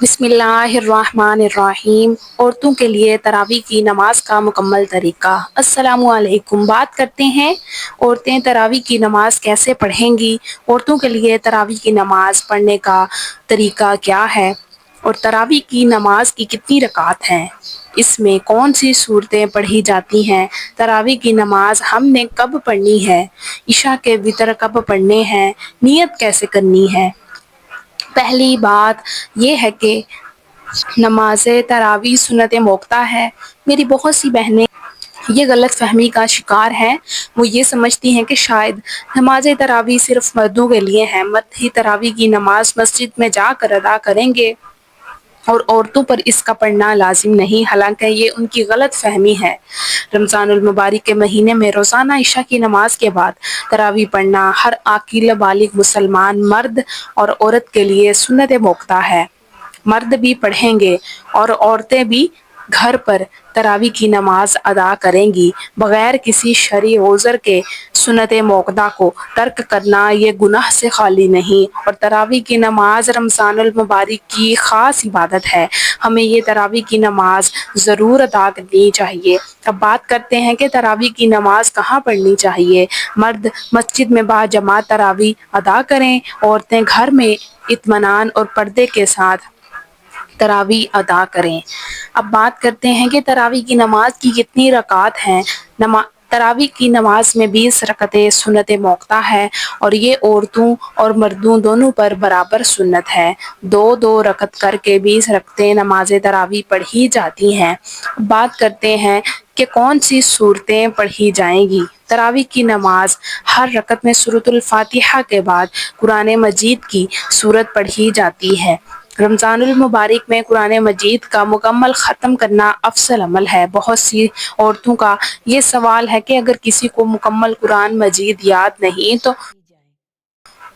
بسم اللہ الرحمن الرحیم۔ عورتوں کے لیے تراویح کی نماز کا مکمل طریقہ۔ السلام علیکم۔ بات کرتے ہیں عورتیں تراویح کی نماز کیسے پڑھیں گی، عورتوں کے لیے تراویح کی نماز پڑھنے کا طریقہ کیا ہے، اور تراویح کی نماز کی کتنی رکعت ہیں، اس میں کون سی صورتیں پڑھی جاتی ہیں، تراویح کی نماز ہم نے کب پڑھنی ہے، عشاء کے وتر کب پڑھنے ہیں، نیت کیسے کرنی ہے۔ پہلی بات یہ ہے کہ نماز تراویح سنت موقتہ ہے۔ میری بہت سی بہنیں یہ غلط فہمی کا شکار ہیں، وہ یہ سمجھتی ہیں کہ شاید نماز تراویح صرف مردوں کے لیے ہے، مرد ہی تراویح کی نماز مسجد میں جا کر ادا کریں گے اور عورتوں پر اس کا پڑھنا لازم نہیں، حالانکہ یہ ان کی غلط فہمی ہے۔ رمضان المبارک کے مہینے میں روزانہ عشاء کی نماز کے بعد تراویح پڑھنا ہر عاقل بالغ مسلمان مرد اور عورت کے لیے سنت موقتہ ہے۔ مرد بھی پڑھیں گے اور عورتیں بھی گھر پر تراویح کی نماز ادا کریں گی، بغیر کسی شرعی عذر کے۔ سنت موقتہ کو ترک کرنا یہ گناہ سے خالی نہیں، اور تراویح کی نماز رمضان المبارک کی خاص عبادت ہے، ہمیں یہ تراویح کی نماز ضرور ادا کرنی چاہیے۔ اب بات کرتے ہیں کہ تراویح کی نماز کہاں پڑھنی چاہیے۔ مرد مسجد میں باجماعت تراویح ادا کریں، عورتیں گھر میں اطمینان اور پردے کے ساتھ تراویح ادا کریں۔ اب بات کرتے ہیں کہ تراویح کی نماز کی کتنی رکعات ہیں۔ تراویح کی نماز میں 20 رکعتیں سنت موقتہ ہے، اور یہ عورتوں اور مردوں دونوں پر برابر سنت ہے۔ دو دو رکعت کر کے 20 رکعتیں نماز تراویح پڑھی جاتی ہیں۔ بات کرتے ہیں کہ کون سی صورتیں پڑھی جائیں گی۔ تراویح کی نماز ہر رکعت میں سورۃ الفاتحہ کے بعد قرآن مجید کی سورت پڑھی جاتی ہے۔ رمضان المبارک میں قرآن مجید کا مکمل ختم کرنا افضل عمل ہے۔ بہت سی عورتوں کا یہ سوال ہے کہ اگر کسی کو مکمل قرآن مجید یاد نہیں تو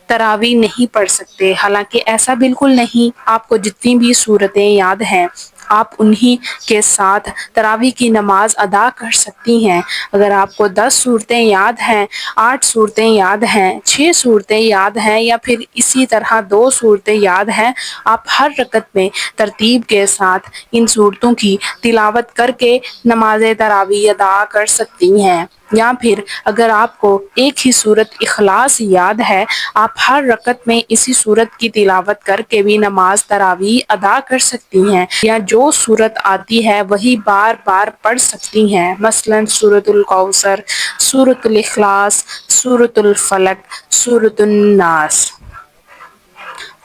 تراویح نہیں پڑھ سکتے، حالانکہ ایسا بالکل نہیں۔ آپ کو جتنی بھی صورتیں یاد ہیں آپ انہی کے ساتھ تراویح کی نماز ادا کر سکتی ہیں۔ اگر آپ کو 10 صورتیں یاد ہیں، 8 صورتیں یاد ہیں، 6 صورتیں یاد ہیں، یا پھر اسی طرح 2 صورتیں یاد ہیں، آپ ہر رکعت میں ترتیب کے ساتھ ان صورتوں کی تلاوت کر کے نماز تراویح ادا کر سکتی ہیں۔ یا پھر اگر آپ کو ایک ہی صورت اخلاص یاد ہے، آپ ہر رکعت میں اسی صورت کی تلاوت کر کے بھی نماز تراویح ادا کر سکتی ہیں، یا جو صورت آتی ہے وہی بار بار پڑھ سکتی ہیں، مثلاً سورۃ الکوثر، سورۃ الاخلاص، سورۃ الفلق، سورۃ الناس۔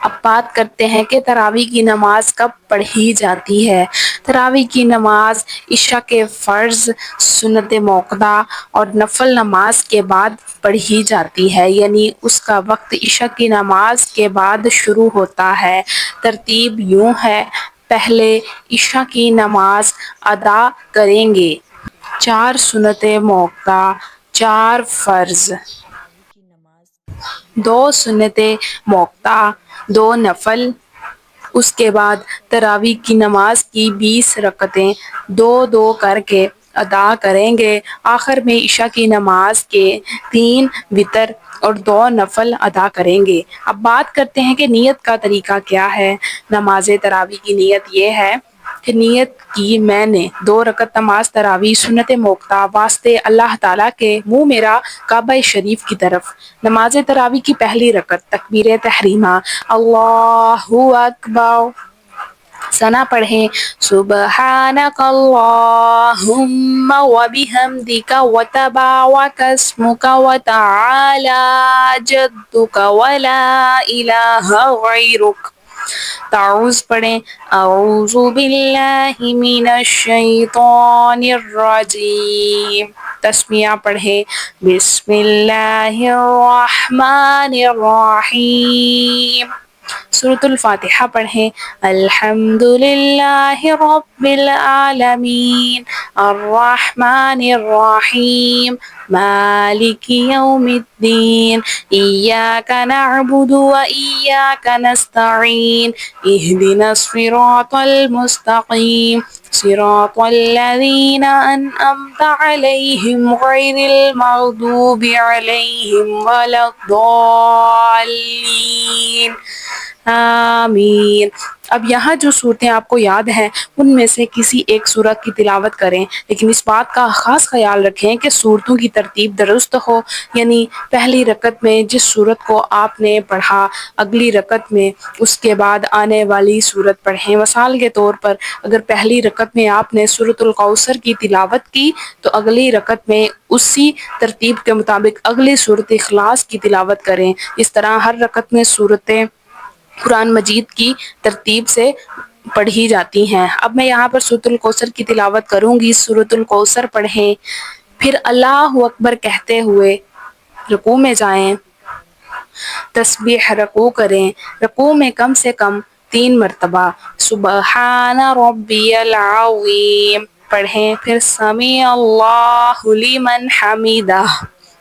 اب بات کرتے ہیں کہ تراویح کی نماز کب پڑھی جاتی ہے۔ تراویح کی نماز عشاء کے فرض، سنت موقتہ اور نفل نماز کے بعد پڑھی جاتی ہے، یعنی اس کا وقت عشاء کی نماز کے بعد شروع ہوتا ہے۔ ترتیب یوں ہے، پہلے عشاء کی نماز ادا کریں گے، 4 سنت موقتہ، 4 فرض، 2 سنت موقتہ، 2 نفل۔ اس کے بعد تراویح کی نماز کی 20 رکعتیں 2 2 کر کے ادا کریں گے۔ آخر میں عشاء کی نماز کے 3 وتر اور 2 نفل ادا کریں گے۔ اب بات کرتے ہیں کہ نیت کا طریقہ کیا ہے۔ نماز تراویح کی نیت یہ ہے کہ نیت کی میں نے 2 رکعت نماز تراویح سنت موقتہ واسطے اللہ تعالیٰ کے منہ میرا کعبہ شریف کی طرف۔ نماز تراویح کی پہلی رکعت تکبیر تحریمہ اللہ اکبر، ثنا پڑھیں سبحانک اللہم وبحمدک وتبارک اسمک وتعالی جدک ولا الہ غیرک۔ تعوذ پڑھیں اعوذ باللہ من الشیطان الرجیم۔ تسمیہ پڑھیں بسم اللہ الرحمن الرحیم۔ سورۃ الفاتحہ پڑھیں الحمد للہ رب العالمین الرحمن الرحیم مالک یوم الدین ایاک نعبد و ایاک نستعین اہدنا الصراط المستقیم صراط الذین انعمت علیہم غیر المغضوب علیہم ولا الضالین آمین۔ اب یہاں جو صورتیں آپ کو یاد ہیں ان میں سے کسی ایک صورت کی تلاوت کریں، لیکن اس بات کا خاص خیال رکھیں کہ صورتوں کی ترتیب درست ہو، یعنی پہلی رکعت میں جس صورت کو آپ نے پڑھا اگلی رکعت میں اس کے بعد آنے والی صورت پڑھیں۔ مثال کے طور پر اگر پہلی رکعت میں آپ نے سورۃ الکوثر کی تلاوت کی تو اگلی رکعت میں اسی ترتیب کے مطابق اگلی سورۃ اخلاص کی تلاوت کریں۔ اس طرح ہر رکعت میں سورتیں قرآن مجید کی ترتیب سے پڑھی جاتی ہیں۔ اب میں یہاں پر سورۃ الکوثر کی تلاوت کروں گی۔ سورۃ الکوثر پڑھیں، پھر اللہ اکبر کہتے ہوئے رکوع میں جائیں، تسبیح رکوع کریں، رکوع میں کم سے کم 3 مرتبہ سبحان ربی العظیم پڑھیں، پھر سمیع اللہ لمن حمیدہ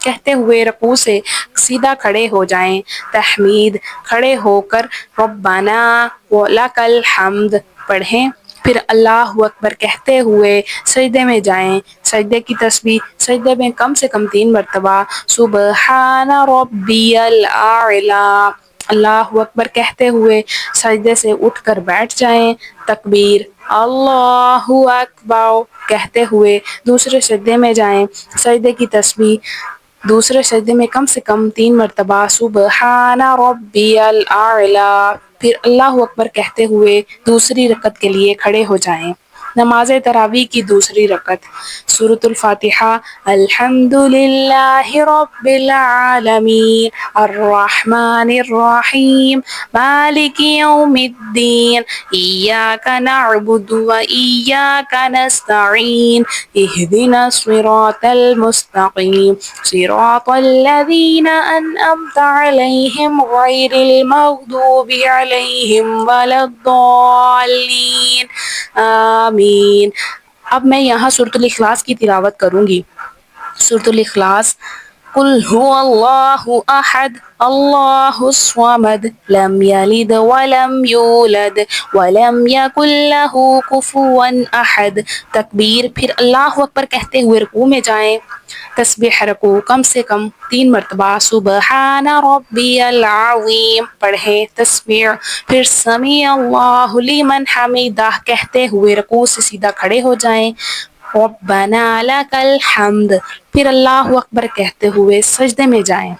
کہتے ہوئے رکوع سے سیدھا کھڑے ہو جائیں، تحمید کھڑے ہو کر ربنا ولک الحمد پڑھیں، پھر اللہ اکبر کہتے ہوئے سجدے میں جائیں، سجدے کی تسبیح سجدے میں کم سے کم 3 مرتبہ سبحان ربی الاعلی اللہ اکبر کہتے ہوئے سجدے سے اٹھ کر بیٹھ جائیں، تکبیر اللہ اکبر کہتے ہوئے دوسرے سجدے میں جائیں، سجدے کی تسبیح دوسرے سجدے میں کم سے کم 3 مرتبہ سبحان ربی الاعلی، پھر اللہ اکبر کہتے ہوئے دوسری رکعت کے لیے کھڑے ہو جائیں۔ نماز تراویح کی دوسری رکعت سورۃ الفاتحہ الحمد للہ رب العالمین الرحمن الرحیم مالک یوم الدین ایاک نعبد و ایاک نستعین اہدنا الصراط المستقیم صراط الذین انعمت علیہم غیر المغضوب علیہم ولا الضالین آمین۔ اب میں یہاں سورۃ الاخلاص کی تلاوت کروں گی۔ سورۃ الاخلاص قل هو اللہ احد اللہ الصمد لم یلد ولم یولد ولم یکن له کفوا احد تکبیر، پھر اللہ اکبر کہتے ہوئے رکوع میں جائیں، تسبیح رکوع کم سے کم 3 مرتبہ سبحان ربی العظیم پڑھیں، تسبیح پھر سمیع اللہ لمن حمیدہ کہتے ہوئے رکوع سے سیدھا کھڑے ہو جائیں، ربنا لک الحمد پھر اللہ اکبر کہتے ہوئے سجدے میں جائیں،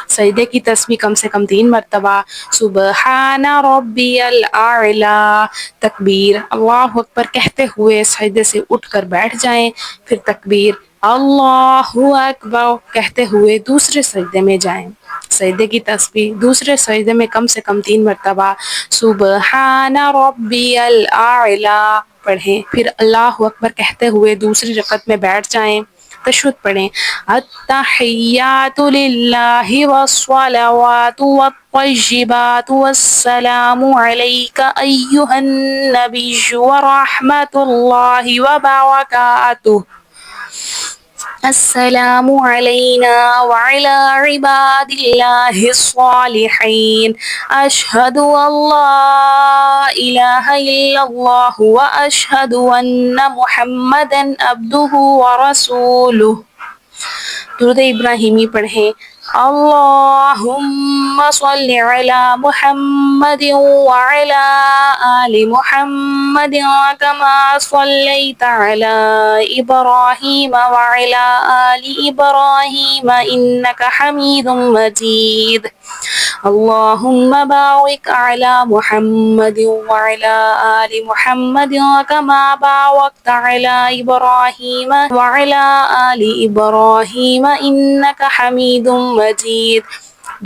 سجدے کی تسبیح کم سے کم 3 مرتبہ سبحان ربی الاعلی تکبیر اللہ اکبر کہتے ہوئے سجدے سے اٹھ کر بیٹھ جائیں، پھر تکبیر اللہ اکبر کہتے ہوئے دوسرے سجدے میں جائیں، سجدے کی تسبیح دوسرے سجدے میں کم سے کم 3 مرتبہ سبحان ربی الاعلی پڑھیں، پھر اللہ اکبر کہتے ہوئے دوسری رکعت میں بیٹھ جائیں، تشہد پڑھیں، التحیات للہ والصلوات والطیبات والسلام علیک ایہا النبی ورحمۃ اللہ وبرکاتہ السلام علینا وعلی عباد اللہ الصالحین اشہد ان لا الہ الا اللہ واشہد ان محمدا عبدہ ورسولہ۔ درود ابراہیمی پڑھیں، اللہم صلی علی محمد وعلی آل محمد کما صلیت علی ابراہیم وعلی آل ابراہیم انک حمید مجید، اللہم بارک علی محمد وعلی آل محمد کما بارکت علی ابراہیم وعلی آل ابراہیم انک حمید مجید۔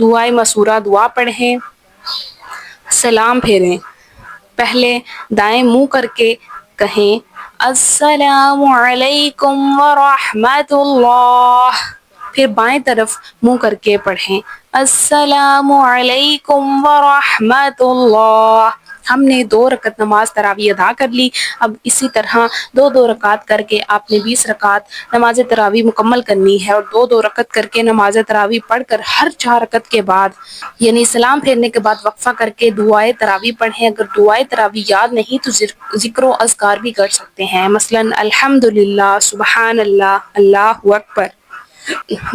دعائے مسورہ دعا پڑھیں، سلام پھیریں، پہلے دائیں منہ کر کے کہیں السلام علیکم ورحمۃ اللہ، پھر بائیں طرف منہ کر کے پڑھیں السلام علیکم ورحمۃ اللہ۔ ہم نے 2 رکعت نماز تراویح ادا کر لی۔ اب اسی طرح 2 رکعت کر کے آپ نے 20 رکعت نماز تراویح مکمل کرنی ہے، اور 2 رکعت کر کے نماز تراویح پڑھ کر ہر 4 رکعت کے بعد یعنی سلام پھیرنے کے بعد وقفہ کر کے دعائے تراویح پڑھیں۔ اگر دعائے تراویح یاد نہیں تو ذکر و اذکار بھی کر سکتے ہیں، مثلا الحمدللہ، سبحان اللہ، اللہ اکبر۔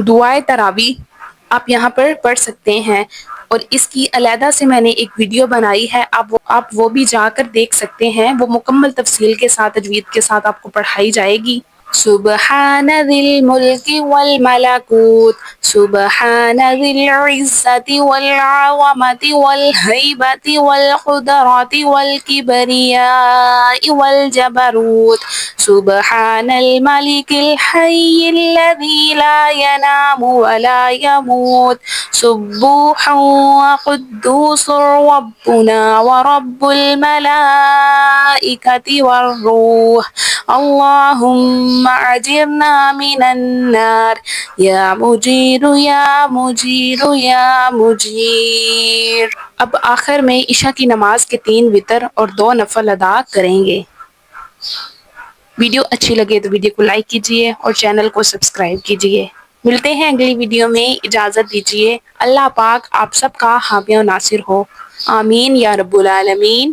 دعائے تراویح آپ یہاں پر پڑھ سکتے ہیں اور اس کی علیحدہ سے میں نے ایک ویڈیو بنائی ہے، آپ وہ بھی جا کر دیکھ سکتے ہیں، وہ مکمل تفصیل کے ساتھ تجوید کے ساتھ آپ کو پڑھائی جائے گی۔ سبحان ذی الملک والملکوت، سبحان ذی العزت والعظمت والہیبت والقدرت والکبریاء والجبروت، سبحان الملک الحی الذی لا ینام ولا یموت، سبوح وقدوس ربنا ورب الملائکة والروح، اللہم اجرنا من النار، یا مجیر یا مجیر یا مجیر۔ اب آخر میں عشاء کی نماز کے 3 وتر اور 2 نفل ادا کریں گے۔ ویڈیو اچھی لگے تو ویڈیو کو لائک کیجئے اور چینل کو سبسکرائب کیجئے۔ ملتے ہیں اگلی ویڈیو میں، اجازت دیجئے۔ اللہ پاک آپ سب کا حامی و ناصر ہو، آمین یا رب العالمین۔